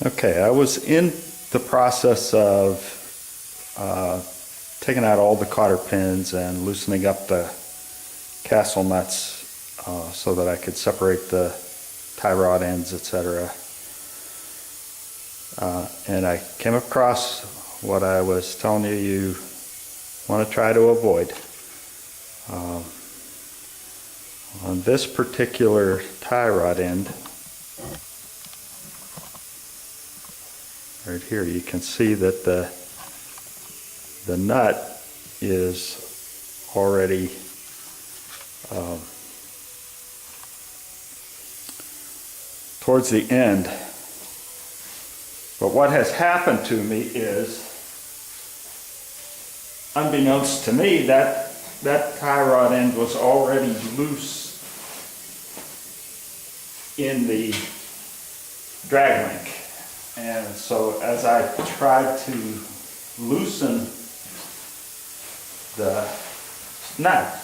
Okay, I was in the process of taking out all the cotter pins and loosening up the castle nuts so that I could separate the tie rod ends, etc. And I came across what I was telling you want to try to avoid. On this particular tie rod end, right here, you can see that the nut is already towards the end. But what has happened to me is, unbeknownst to me, that tie rod end was already loose in the drag link. And so as I tried to loosen the nut,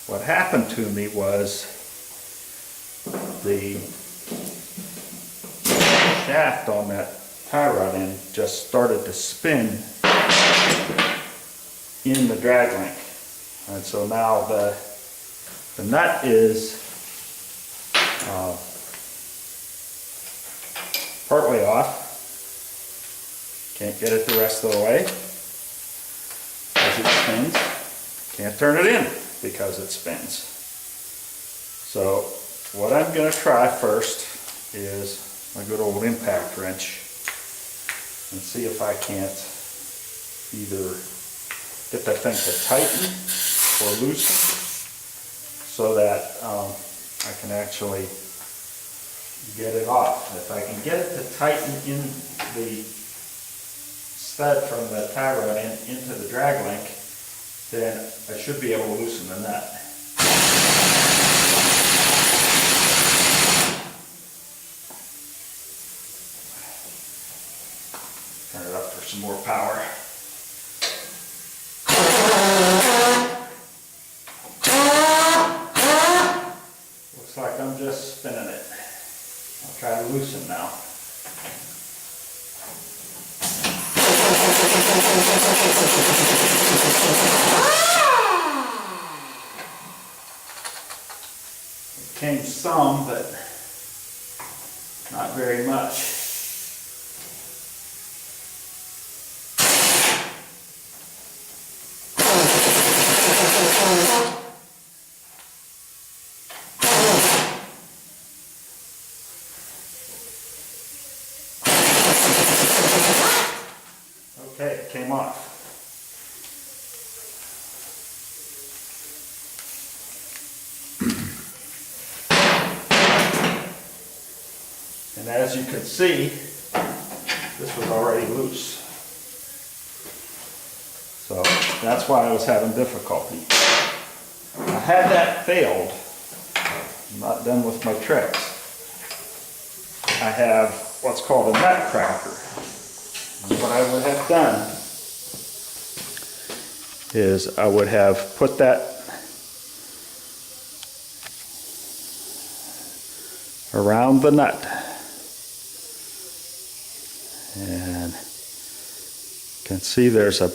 what happened to me was the shaft on that tie rod end just started to spin in the drag link. And so now the nut is partway off. Can't get it the rest of the way as it spins. Can't turn it in because it spins. So what I'm going to try first is my good old impact wrench and see if I can't either get that thing to tighten or loosen so that I can actually get it off. If I can get it to tighten in the stud from the tie rod end into the drag link, then I should be able to loosen the nut. Turn it up for some more power. Looks like I'm just spinning it. I'll try to loosen now. It came some, but not very much. Okay, it came off. And as you can see, this was already loose. So that's why I was having difficulty. Had that failed, I'm not done with my tricks. I have what's called a nut cracker. And what I would have done is I would have put that around the nut. And you can see there's a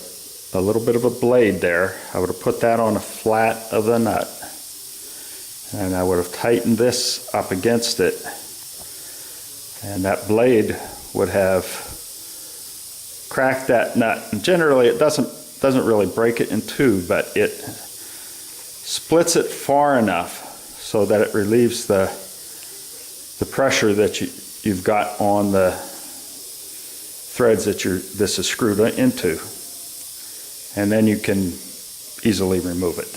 little bit of a blade there. I would have put that on the flat of the nut. And I would have tightened this up against it. And that blade would have cracked that nut. And generally it doesn't really break it in two, but it splits it far enough so that it relieves the pressure that you've got on the threads that this is screwed into. And then you can easily remove it.